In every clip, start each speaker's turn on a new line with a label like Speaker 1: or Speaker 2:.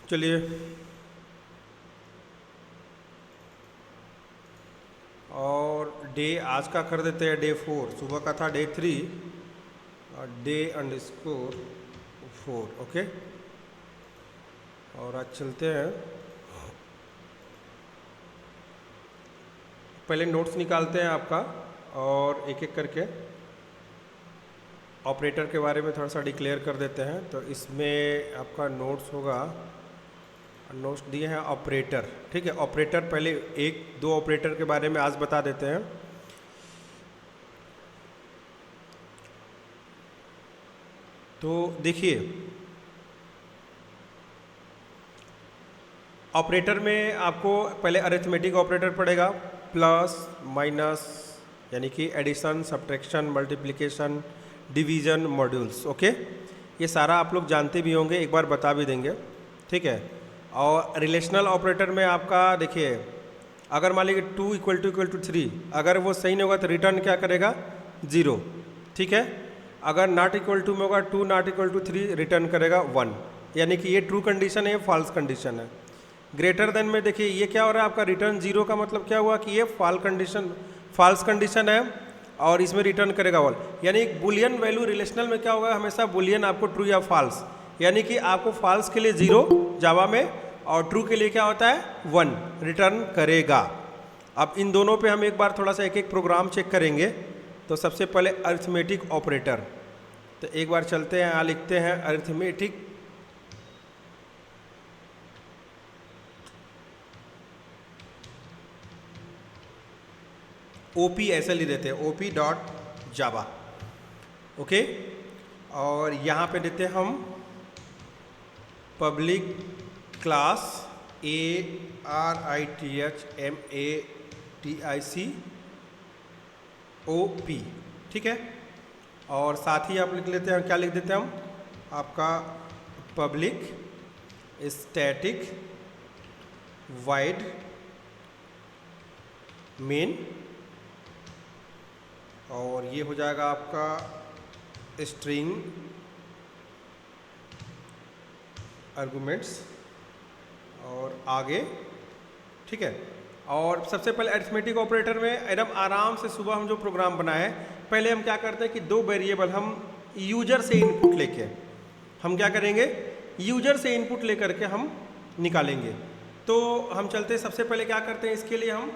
Speaker 1: चलिए, और डे आज का कर देते हैं डे 4। सुबह का था डे 3 और डे_4। ओके, और आज चलते हैं, पहले नोट्स निकालते हैं आपका और एक एक करके ऑपरेटर के बारे में थोड़ा सा डिक्लेयर कर देते हैं। तो इसमें आपका नोट्स होगा, नोट्स दिए हैं ऑपरेटर। ठीक है, ऑपरेटर पहले एक दो ऑपरेटर के बारे में आज बता देते हैं। तो देखिए, ऑपरेटर में आपको पहले अरिथमेटिक ऑपरेटर पड़ेगा, प्लस माइनस यानी कि addition, subtraction, multiplication, division, modules. Okay, ये सारा आप लोग जानते भी होंगे, एक बार बता भी देंगे। ठीक है, और रिलेशनल ऑपरेटर में आपका देखिए, अगर मान लीजिए 2 = 3, अगर वो सही नहीं होगा तो रिटर्न क्या करेगा, 0। ठीक है, अगर नॉट इक्वल टू में होगा 2 ≠ 3, रिटर्न करेगा 1। यानी कि ये ट्रू कंडीशन है, ये फॉल्स कंडीशन है। ग्रेटर देन में देखिए ये क्या हो रहा है आपका, रिटर्न 0 का मतलब क्या हुआ कि ये फॉल्स कंडीशन है, और इसमें रिटर्न करेगा 1। यानी बुलियन वैल्यू रिलेशनल में क्या होगा, हमेशा बुलियन आपको ट्रू या फॉल्स, यानी कि आपको फॉल्स के लिए 0 जावा में और ट्रू के लिए क्या होता है 1 रिटर्न करेगा। अब इन दोनों पे हम एक बार थोड़ा सा एक एक प्रोग्राम चेक करेंगे। तो सबसे पहले अरिथमेटिक ऑपरेटर, तो एक बार चलते हैं, यहाँ लिखते हैं अरिथमेटिक OP ऐसे लिख देते हैं, OP.java। ओके, और यहाँ पे देते हैं हम पब्लिक क्लास ARITHMATICOP। ठीक है, और साथ ही आप लिख लेते हैं, क्या लिख देते हैं हम, आपका पब्लिक स्टैटिक वाइड मेन, और ये हो जाएगा आपका स्ट्रिंग आर्गुमेंट्स और आगे। ठीक है, और सबसे पहले अरिथमेटिक ऑपरेटर में एकदम आराम से सुबह हम जो प्रोग्राम बनाए हैं, पहले हम क्या करते हैं कि दो वेरिएबल हम यूजर से इनपुट लेके हम क्या करेंगे, यूजर से इनपुट लेकर के हम निकालेंगे। तो हम चलते, सबसे पहले क्या करते हैं इसके लिए हम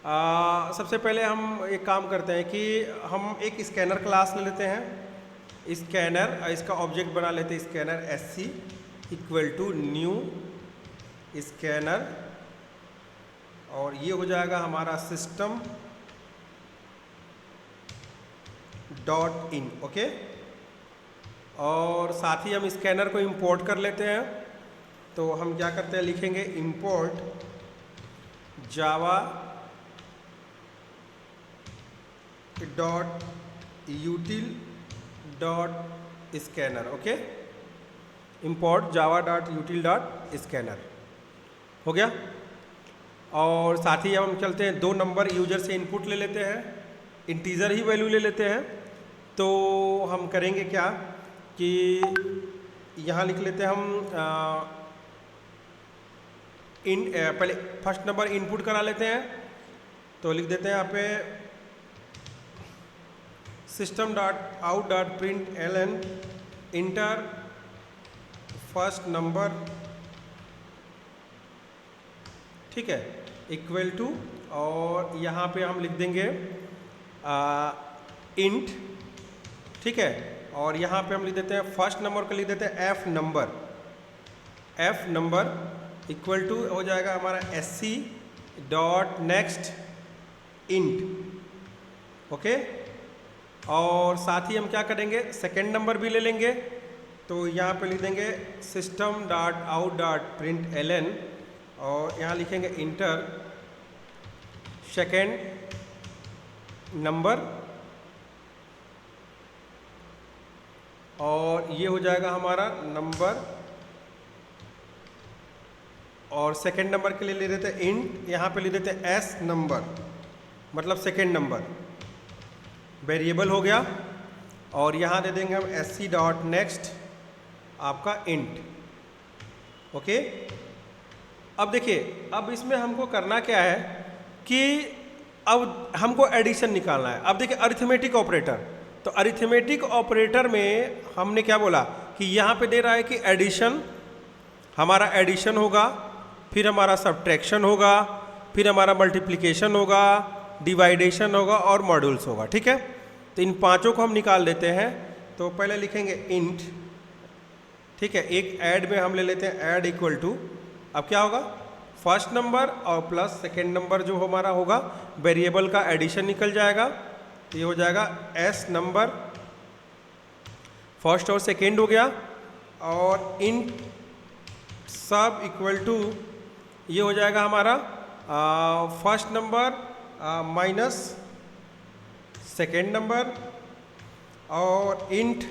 Speaker 1: सबसे पहले हम एक काम करते हैं कि हम एक स्कैनर क्लास ले लेते हैं। स्कैनर, इसका ऑब्जेक्ट बना लेते हैं स्कैनर SC = न्यू स्कैनर, और ये हो जाएगा हमारा सिस्टम .in। ओके, और साथ ही हम स्कैनर को इंपोर्ट कर लेते हैं। तो हम क्या करते हैं, लिखेंगे इंपोर्ट जावा .util.scanner। ओके, इंपोर्ट java.util.scanner हो गया। और साथ ही हम चलते हैं, 2 नंबर यूजर से इनपुट ले लेते हैं, इंटीजर ही वैल्यू ले लेते हैं। तो हम करेंगे क्या कि यहाँ लिख लेते हैं हम पहले फर्स्ट नंबर इनपुट करा लेते हैं। तो लिख देते हैं यहाँ पे system.out.println इंटर फर्स्ट नंबर, ठीक है, इक्वल टू, और यहाँ पे हम लिख देंगे इंट। ठीक है, और यहाँ पे हम लिख देते हैं फर्स्ट नंबर को लिख देते हैं f नंबर इक्वल टू हो जाएगा हमारा SC.next इंट। ओके, और साथ ही हम क्या करेंगे, सेकेंड नंबर भी ले लेंगे। तो यहाँ पे लिख देंगे system.out.println, और यहाँ लिखेंगे इंटर सेकेंड नंबर, और ये हो जाएगा हमारा नंबर, और सेकेंड नंबर के लिए ले देते हैं इंट, यहाँ पे ले देते हैं S नंबर मतलब सेकेंड नंबर, वेरिएबल हो गया। और यहाँ दे देंगे हम SC.next आपका इंट। ओके। अब देखिए, अब इसमें हमको करना क्या है कि अब हमको एडिशन निकालना है। अब देखिए अरिथमेटिक ऑपरेटर, तो अरिथमेटिक ऑपरेटर में हमने क्या बोला कि यहाँ पे दे रहा है कि एडिशन, हमारा एडिशन होगा, फिर हमारा सब्ट्रैक्शन होगा, फिर हमारा मल्टीप्लिकेशन होगा, डिवाइडेशन होगा और मॉड्यूल्स होगा। ठीक है, तो इन पांचों को हम निकाल देते हैं। तो पहले लिखेंगे इंट, ठीक है, एक ऐड में हम ले लेते हैं ऐड इक्वल टू, अब क्या होगा फर्स्ट नंबर और प्लस सेकेंड नंबर जो हमारा होगा वेरिएबल का एडिशन निकल जाएगा। तो ये हो जाएगा एस नंबर, फर्स्ट और सेकेंड हो गया, और इन सब इक्वल टू ये हो जाएगा हमारा first number minus second number और इंट,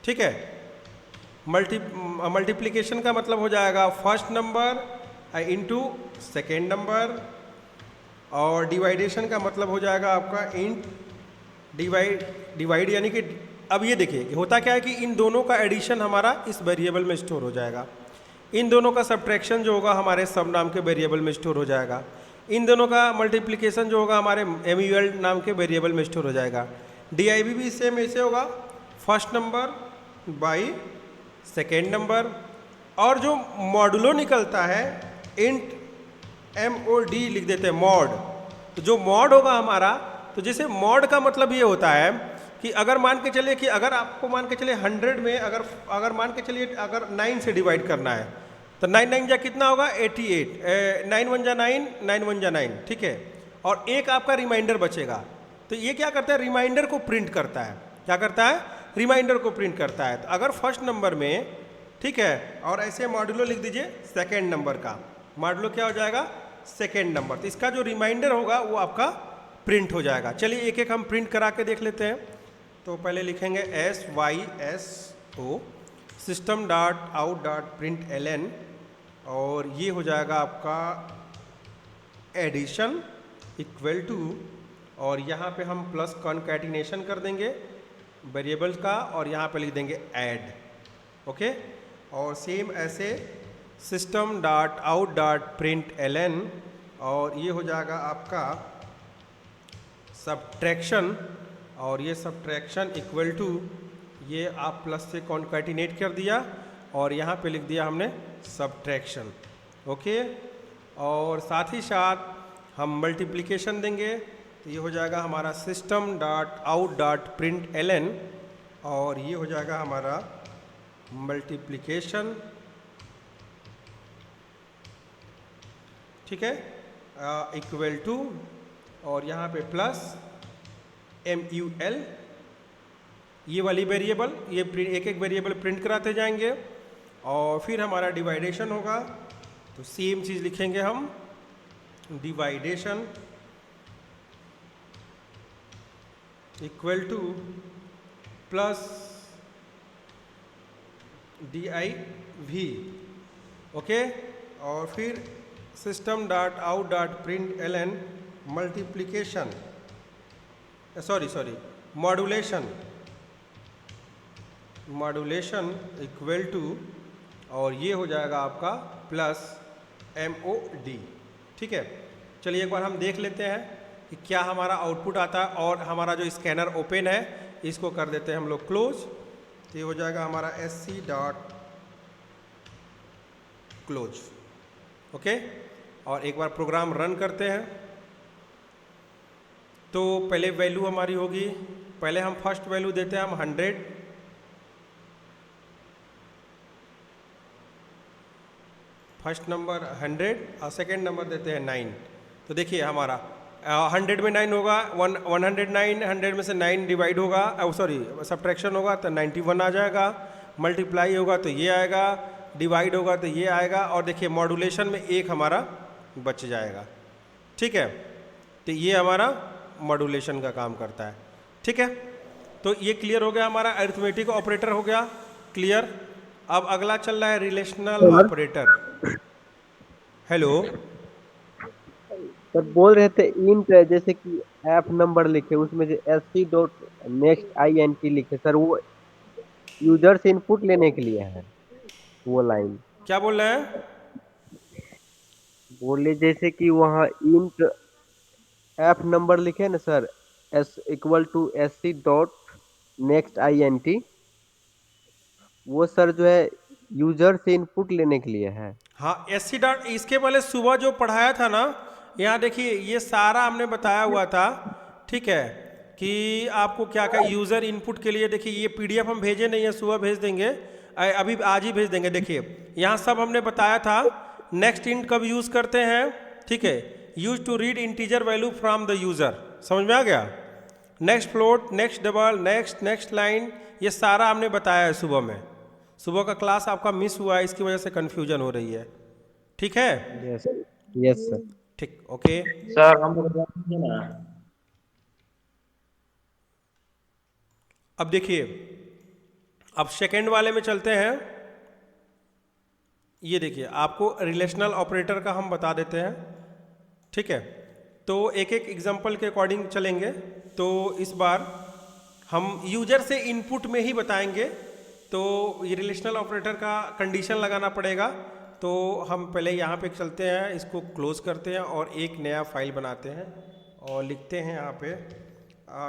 Speaker 1: ठीक है। मल्टीप्लिकेशन का मतलब हो जाएगा first number into second number, और डिवाइडेशन का मतलब हो जाएगा आपका इंट डिवाइड यानी कि अब ये देखिए होता क्या है कि इन दोनों का एडिशन हमारा इस वेरिएबल में स्टोर हो जाएगा, इन दोनों का सब्ट्रैक्शन जो होगा हमारे सब नाम के वेरिएबल में स्टोर हो जाएगा, इन दोनों का मल्टीप्लिकेशन जो होगा हमारे एमयूएल नाम के वेरिएबल में स्टोर हो जाएगा। डीआईवी भी सेम ऐसे होगा, first number by second number, और जो मॉडुलो निकलता है इंट MOD लिख देते हैं मॉड। तो जो मॉड होगा हमारा, तो जैसे मॉड का मतलब ये होता है कि अगर मान के चलिए कि अगर आपको मान के चलिए 100 में अगर मान के चलिए अगर 9 से डिवाइड करना है तो 9 9 जा कितना होगा 88, 9 1 जा 9, 9 1 जा 9, ठीक है, और एक आपका रिमाइंडर बचेगा। तो ये क्या करता है रिमाइंडर को प्रिंट करता है, क्या करता है रिमाइंडर को प्रिंट करता है। तो अगर फर्स्ट नंबर में, ठीक है, और ऐसे मॉड्यूलो लिख दीजिए सेकेंड नंबर का, मॉड्यूलो क्या हो जाएगा सेकेंड नंबर, तो इसका जो रिमाइंडर होगा वो आपका प्रिंट हो जाएगा। चलिए एक एक हम प्रिंट करा के देख लेते हैं। तो पहले लिखेंगे SYSO system dot out dot print LN, और ये हो जाएगा आपका एडिशन इक्वल टू, और यहाँ पे हम प्लस कॉन्कैटिनेशन कर देंगे वेरिएबल्स का, और यहाँ पे लिख देंगे ऐड, ओके। और सेम ऐसे system dot out dot print LN, और ये हो जाएगा आपका सब्ट्रैक्शन, और ये सब्ट्रैक्शन इक्वल टू, ये आप प्लस से कॉन्कैटिनेट कर दिया और यहाँ पे लिख दिया हमने सब्ट्रैक्शन, ओके। और साथ ही साथ हम मल्टीप्लिकेशन देंगे, तो ये हो जाएगा हमारा system dot out dot print LN, और ये हो जाएगा हमारा मल्टीप्लिकेशन, ठीक है, इक्वल टू, और यहाँ पे प्लस MUL, ये वाली वेरिएबल, ये एक एक वेरिएबल प्रिंट कराते जाएंगे। और फिर हमारा डिवाइडेशन होगा, तो सेम चीज़ लिखेंगे हम division equal to plus DIV, okay. और फिर system dot out dot print LN multiplication, sorry modulation equal to, और ये हो जाएगा आपका प्लस MOD, ठीक है। चलिए एक बार हम देख लेते हैं कि क्या हमारा आउटपुट आता है, और हमारा जो स्कैनर ओपन है इसको कर देते हैं हम लोग क्लोज। तो ये हो जाएगा हमारा SC डॉट क्लोज, ओके। और एक बार प्रोग्राम रन करते हैं। तो पहले वैल्यू हमारी होगी, पहले हम फर्स्ट वैल्यू देते हैं हम 100, फर्स्ट नंबर 100 और सेकेंड नंबर देते हैं 9। तो देखिए हमारा 100 में 9 होगा, 109, 100 में से 9 डिवाइड होगा, सॉरी सब्ट्रैक्शन होगा तो 91 आ जाएगा, मल्टीप्लाई होगा तो ये आएगा, डिवाइड होगा तो ये आएगा, और देखिए मॉड्यूलेशन में एक हमारा बच जाएगा, ठीक है। तो ये हमारा मॉड्यूलेशन का काम करता है, ठीक है। तो ये क्लियर हो गया, हमारा अरिथमेटिक ऑपरेटर हो गया क्लियर। अब अगला चल रहा है रिलेशनल ऑपरेटर। हेलो
Speaker 2: सर बोल रहे थे इंट जैसे कि ऐप नंबर लिखे उसमें से SC डॉट नेक्स्ट INT लिखे, सर वो यूजर से इनपुट लेने के लिए है। वो लाइन।
Speaker 1: क्या बोल रहे हैं?
Speaker 2: बोले जैसे कि वहाँ इंट एफ नंबर लिखे ना sir, S equal to S C dot next I N T, वो सर जो है यूजर से इनपुट लेने के लिए है।
Speaker 1: हाँ, एस सी डॉट, इसके पहले सुबह जो पढ़ाया था ना, यहाँ देखिए ये सारा हमने बताया हुआ था, ठीक है, कि आपको क्या क्या यूज़र इनपुट के लिए, देखिए ये पीडीएफ हम भेजे नहीं है, सुबह भेज देंगे, अभी आज ही भेज देंगे। देखिए यहाँ सब हमने बताया था। नेक्स्ट इंट कब यूज़ करते हैं, ठीक है, use to read integer value from the user, समझ में आ गया। Next float, next double, next next line, ये सारा हमने बताया है सुबह में। सुबह का क्लास आपका मिस हुआ है, इसकी वजह से कन्फ्यूजन हो रही है, ठीक है।
Speaker 2: Yes, yes sir.
Speaker 1: ठीक, ओके।
Speaker 3: सर हम लोग जाएंगे ना।
Speaker 1: अब देखिए, अब सेकेंड वाले में चलते हैं। ये देखिए, आपको रिलेशनल ऑपरेटर का हम बता देते हैं, ठीक है। तो एक एक एग्जांपल के अकॉर्डिंग चलेंगे। तो इस बार हम यूजर से इनपुट में ही बताएंगे। तो ये रिलेशनल ऑपरेटर का कंडीशन लगाना पड़ेगा। तो हम पहले यहाँ पे चलते हैं, इसको क्लोज करते हैं और एक नया फाइल बनाते हैं और लिखते हैं यहाँ पे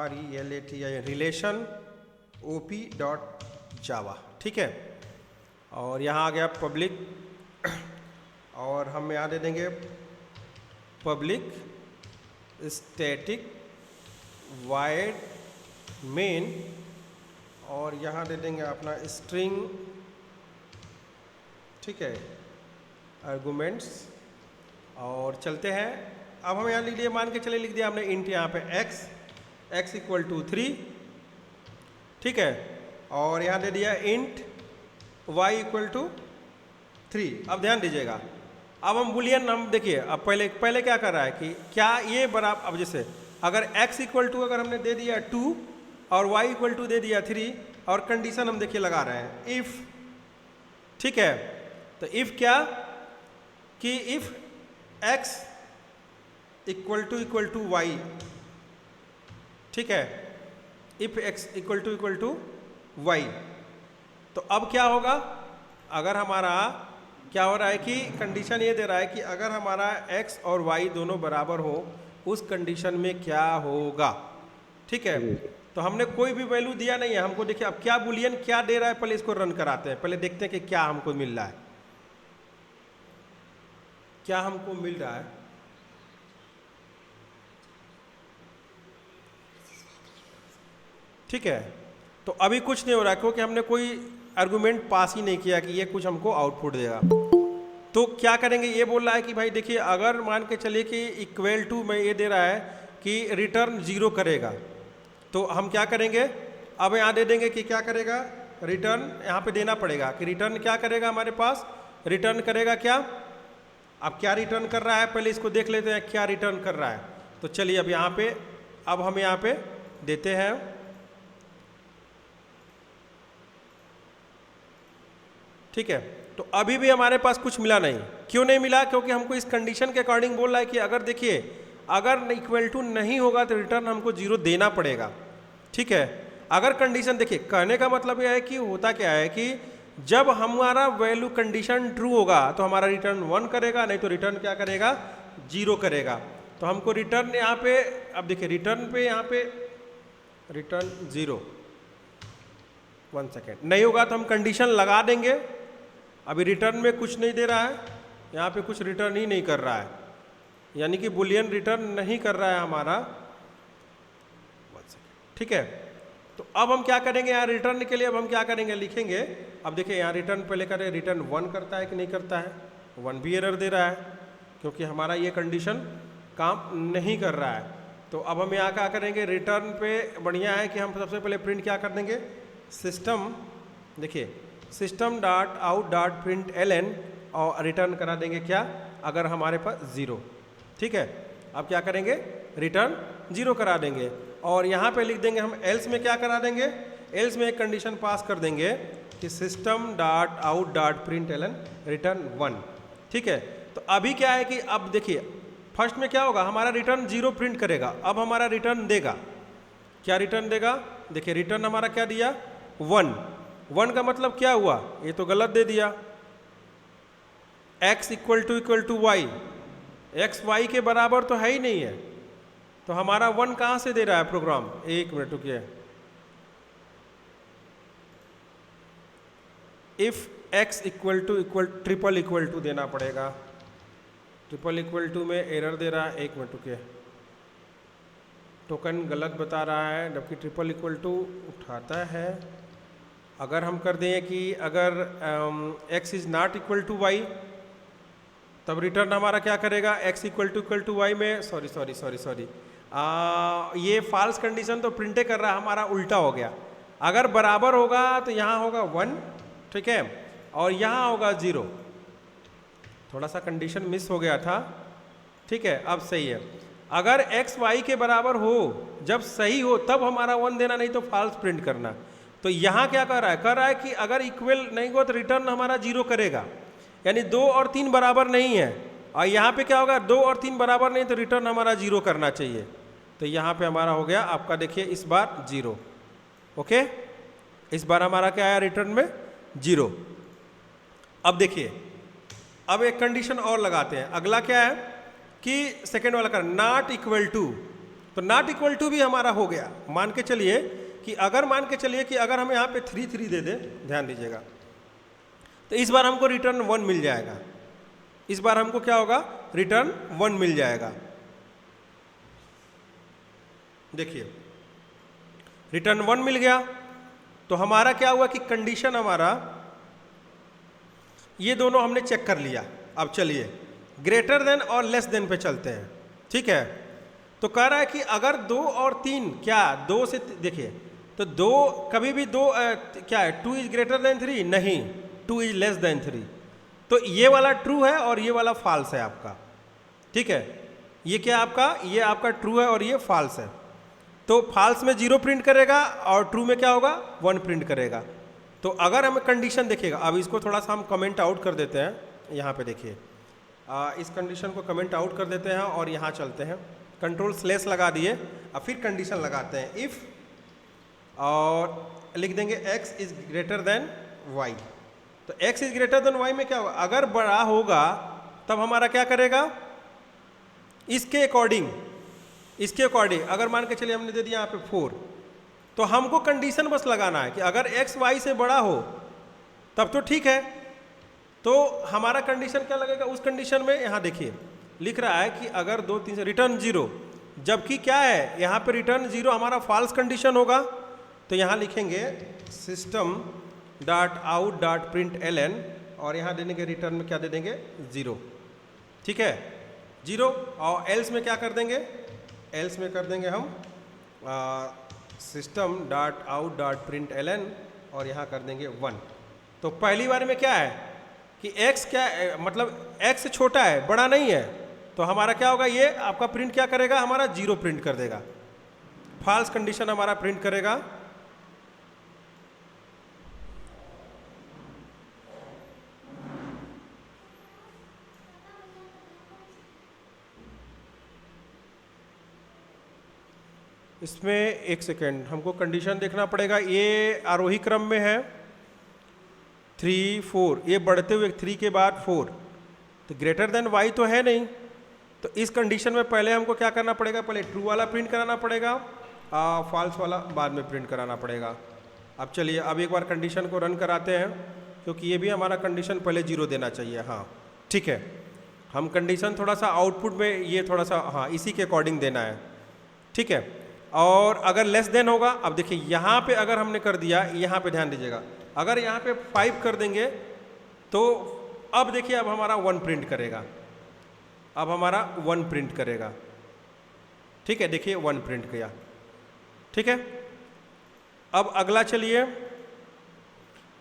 Speaker 1: RELATI रिलेशन op.java, ठीक है। और यहाँ आ गया पब्लिक, और हम यहाँ दे देंगे पब्लिक स्टैटिक वाइड मेन, और यहाँ दे देंगे अपना स्ट्रिंग, ठीक है, आर्गुमेंट्स। और चलते हैं। अब हम यहाँ लिख दिए, मान के चले लिख दिया हमने इंट यहाँ पे x इक्वल टू 3, ठीक है। और यहाँ दे दिया इंट y इक्वल टू 3। अब ध्यान दीजिएगा, अब हम बुलियन, हम देखिए अब पहले क्या कर रहा है कि क्या ये बराबर, अब जैसे अगर x इक्वल टू अगर हमने दे दिया 2 और y इक्वल टू दे दिया 3, और कंडीशन हम देखिए लगा रहे हैं इफ़, ठीक है। तो इफ़ क्या कि if x equal to y, ठीक है, if x equal to y, तो अब क्या होगा, अगर हमारा क्या हो रहा है कि कंडीशन ये दे रहा है कि अगर हमारा x और y दोनों बराबर हो, उस कंडीशन में क्या होगा, ठीक है। तो हमने कोई भी वैल्यू दिया नहीं है हमको। देखिए अब क्या बुलियन क्या दे रहा है, पहले इसको रन कराते हैं, पहले देखते हैं कि क्या हमको मिल रहा है, क्या हमको मिल रहा है। ठीक है, तो अभी कुछ नहीं हो रहा क्योंकि हमने कोई आर्गुमेंट पास ही नहीं किया कि ये कुछ हमको आउटपुट देगा। तो क्या करेंगे, ये बोल रहा है कि भाई देखिए अगर मान के चलिए कि इक्वल टू में ये दे रहा है कि रिटर्न 0 करेगा, तो हम क्या करेंगे, अब यहाँ दे देंगे कि क्या करेगा, रिटर्न यहाँ पे देना पड़ेगा कि रिटर्न क्या करेगा, हमारे पास रिटर्न करेगा क्या। अब क्या रिटर्न कर रहा है, पहले इसको देख लेते हैं क्या रिटर्न कर रहा है। तो चलिए अब यहाँ पे, अब हम यहाँ पे देते हैं, ठीक है। तो अभी भी हमारे पास कुछ मिला नहीं। क्यों नहीं मिला, क्योंकि हमको इस कंडीशन के अकॉर्डिंग बोल रहा है कि अगर देखिए अगर इक्वल टू नहीं होगा तो रिटर्न हमको 0 देना पड़ेगा, ठीक है। अगर कंडीशन, देखिए कहने का मतलब यह है कि होता क्या है कि जब हमारा वैल्यू कंडीशन ट्रू होगा तो हमारा रिटर्न 1 करेगा, नहीं तो रिटर्न क्या करेगा, 0 करेगा। तो हमको रिटर्न यहाँ पे, अब देखिए रिटर्न पे यहाँ पे रिटर्न 0, 1 सेकेंड, नहीं होगा तो हम कंडीशन लगा देंगे। अभी रिटर्न में कुछ नहीं दे रहा है, यहाँ पे कुछ रिटर्न ही नहीं कर रहा है, यानी कि बुलियन रिटर्न नहीं कर रहा है हमारा, 1 सेकेंड, ठीक है। तो अब हम क्या करेंगे, यहाँ रिटर्न के लिए अब हम क्या करेंगे, लिखेंगे। अब देखिए यहाँ रिटर्न पहले करें, रिटर्न 1 करता है कि नहीं करता है, 1 भी एरर दे रहा है क्योंकि हमारा ये कंडीशन काम नहीं कर रहा है। तो अब हम यहाँ क्या करेंगे, रिटर्न पे बढ़िया है कि हम सबसे पहले प्रिंट क्या कर देंगे, सिस्टम, देखिए system dot out dot print ln, और रिटर्न करा देंगे क्या, अगर हमारे पास 0, ठीक है। अब क्या करेंगे, रिटर्न 0 करा देंगे, और यहाँ पे लिख देंगे हम एल्स में क्या करा देंगे, एल्स में एक कंडीशन पास कर देंगे कि system dot out dot print ln return 1, ठीक है। तो अभी क्या है कि अब देखिए फर्स्ट में क्या होगा, हमारा रिटर्न 0 प्रिंट करेगा, अब हमारा रिटर्न देगा, क्या रिटर्न देगा, देखिए रिटर्न हमारा क्या दिया, 1 का मतलब क्या हुआ, ये तो गलत दे दिया, x equal to y, x y के बराबर तो है ही नहीं है, तो हमारा 1 कहाँ से दे रहा है प्रोग्राम? एक मिनट रुकिए। If x triple equal to देना पड़ेगा, ट्रिपल इक्वल टू में एरर दे रहा है, एक मिनट रुकिए, टोकन गलत बता रहा है, जबकि ट्रिपल इक्वल टू उठाता है। अगर हम कर दें कि अगर x is not equal to y, तब रिटर्न हमारा क्या करेगा? x इक्वल टू वाई में सॉरी ये फॉल्स कंडीशन तो प्रिंटे कर रहा है, हमारा उल्टा हो गया। अगर बराबर होगा तो यहाँ होगा 1, ठीक है, और यहाँ होगा 0। थोड़ा सा कंडीशन मिस हो गया था, ठीक है, अब सही है। अगर x y के बराबर हो, जब सही हो तब हमारा 1 देना, नहीं तो फॉल्स प्रिंट करना। तो यहाँ क्या कर रहा है? कर रहा है कि अगर इक्वल नहीं हो तो रिटर्न हमारा 0 करेगा, यानी 2 और 3 बराबर नहीं है। और यहाँ पे क्या होगा? 2 और 3 बराबर नहीं तो रिटर्न हमारा 0 करना चाहिए। तो यहाँ पे हमारा हो गया आपका, देखिए इस बार 0, ओके, इस बार हमारा क्या आया रिटर्न में? 0। अब देखिए, अब एक कंडीशन और लगाते हैं। अगला क्या है कि सेकेंड वाला का नॉट इक्वल टू, तो नॉट इक्वल टू भी हमारा हो गया। मान के चलिए कि अगर हम यहाँ पे 3 दे दें, ध्यान दीजिएगा, तो इस बार हमको रिटर्न 1 मिल जाएगा। इस बार हमको क्या होगा? रिटर्न 1 मिल जाएगा। देखिए रिटर्न 1 मिल गया, तो हमारा क्या हुआ कि कंडीशन हमारा, ये दोनों हमने चेक कर लिया। अब चलिए ग्रेटर देन और लेस देन पे चलते हैं, ठीक है। तो कह रहा है कि अगर 2 और 3, क्या 2 से, देखिए तो 2 कभी भी 2 क्या है? 2 इज ग्रेटर देन 3? नहीं, 2 इज लेस देन 3। तो ये वाला ट्रू है और ये वाला फॉल्स है आपका, ठीक है। ये क्या आपका? ये आपका ट्रू है और ये फॉल्स है। तो फॉल्स में 0 प्रिंट करेगा और ट्रू में क्या होगा? 1 प्रिंट करेगा। तो अगर हमें कंडीशन देखिएगा, अब इसको थोड़ा सा हम कमेंट आउट कर देते हैं। यहाँ पे देखिए, इस कंडीशन को कमेंट आउट कर देते हैं और यहाँ चलते हैं, कंट्रोल स्लेस लगा दिए, अब फिर कंडीशन लगाते हैं इफ़, और लिख देंगे x is greater then y। तो x is greater then y में क्या होगा? अगर बड़ा होगा तब हमारा क्या करेगा? इसके अकॉर्डिंग अगर मान के चलिए हमने दे दिया यहाँ पे 4, तो हमको कंडीशन बस लगाना है कि अगर x y से बड़ा हो तब तो ठीक है। तो हमारा कंडीशन क्या लगेगा? उस कंडीशन में यहाँ देखिए लिख रहा है कि अगर 2 3 से रिटर्न 0, जबकि क्या है यहाँ पे रिटर्न 0 हमारा फॉल्स कंडीशन होगा। तो यहाँ लिखेंगे system dot out dot print ln, और यहाँ दे देंगे रिटर्न में क्या दे देंगे? 0, ठीक है, 0। और एल्स में क्या कर देंगे? एल्स में कर देंगे हम system dot out dot print ln, और यहाँ कर देंगे 1। तो पहली बार में क्या है कि x क्या है? मतलब x से छोटा है, बड़ा नहीं है, तो हमारा क्या होगा? ये आपका प्रिंट क्या करेगा? हमारा 0 प्रिंट कर देगा, फॉल्स कंडीशन हमारा प्रिंट करेगा। इसमें एक सेकेंड हमको कंडीशन देखना पड़ेगा। ये आरोही क्रम में है 3 4, ये बढ़ते हुए 3 के बाद 4, तो ग्रेटर देन y तो है नहीं। तो इस कंडीशन में पहले हमको क्या करना पड़ेगा? पहले ट्रू वाला प्रिंट कराना पड़ेगा, फॉल्स वाला बाद में प्रिंट कराना पड़ेगा। अब चलिए अब एक बार कंडीशन को रन कराते हैं, क्योंकि ये भी हमारा कंडीशन पहले 0 देना चाहिए। हाँ ठीक है, हम कंडीशन थोड़ा सा आउटपुट में ये थोड़ा सा, हाँ इसी के अकॉर्डिंग देना है, ठीक है। और अगर लेस देन होगा, अब देखिए यहाँ पे अगर हमने कर दिया, यहाँ पे ध्यान दीजिएगा, अगर यहाँ पे 5 कर देंगे तो अब देखिए अब हमारा 1 प्रिंट करेगा, अब हमारा 1 प्रिंट करेगा, ठीक है। देखिए 1 प्रिंट किया, ठीक है। अब अगला चलिए,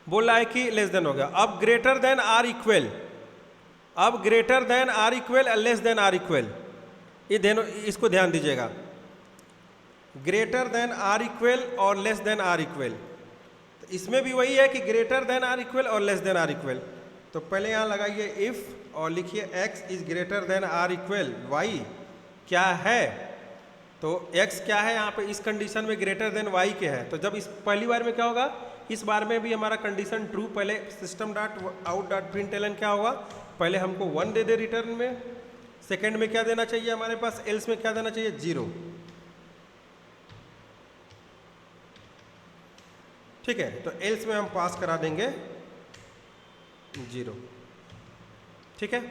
Speaker 1: बोल रहा है कि लेस देन हो गया। अब ग्रेटर देन आर इक्वल, अब greater than or equal less than or equal, ये इसको ध्यान दीजिएगा। ग्रेटर देन आर इक्वल और लेस देन आर इक्वल, तो इसमें भी वही है कि ग्रेटर देन आर इक्वल और लेस देन आर इक्वल। तो पहले यहाँ लगाइए इफ और लिखिए x is greater than or equal y क्या है। तो x क्या है यहाँ पे? इस कंडीशन में ग्रेटर देन y के है। तो जब इस पहली बार में क्या होगा? इस बार में भी हमारा कंडीशन ट्रू, पहले system dot out dot print ln क्या होगा? पहले हमको 1 दे दे रिटर्न में, सेकंड में क्या देना चाहिए हमारे पास, एल्स में क्या देना चाहिए, 0। ठीक है, तो एल्स में हम पास करा देंगे 0। ठीक है,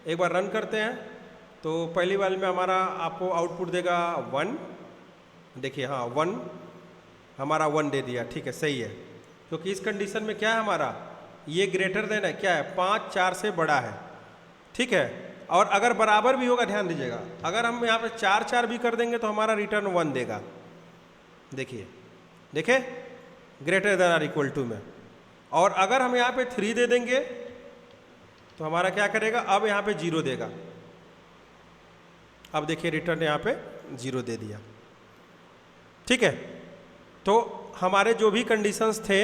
Speaker 1: एक बार रन करते हैं तो पहली वाले में हमारा आपको आउटपुट देगा 1। देखिए हाँ 1 हमारा 1 दे दिया। ठीक है, सही है, क्योंकि इस कंडीशन में क्या है हमारा, ये ग्रेटर देन है, क्या है, 5 4 से बड़ा है। ठीक है, और अगर बराबर भी होगा, ध्यान दीजिएगा, अगर हम यहाँ पे 4 4 भी कर देंगे तो हमारा रिटर्न 1 देगा। देखिए देखे, greater than or equal to में। और अगर हम यहाँ पे 3 दे देंगे तो हमारा क्या करेगा, अब यहाँ पे 0 देगा। अब देखिए रिटर्न यहाँ पे 0 दे दिया। ठीक है, तो हमारे जो भी कंडीशंस थे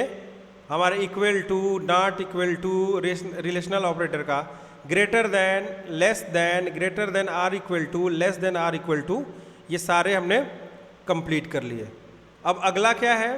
Speaker 1: हमारे equal to, not equal to, relational operator का, greater than, less than, greater than or equal to, less than or equal to, ये सारे हमने कंप्लीट कर लिए। अब अगला क्या है,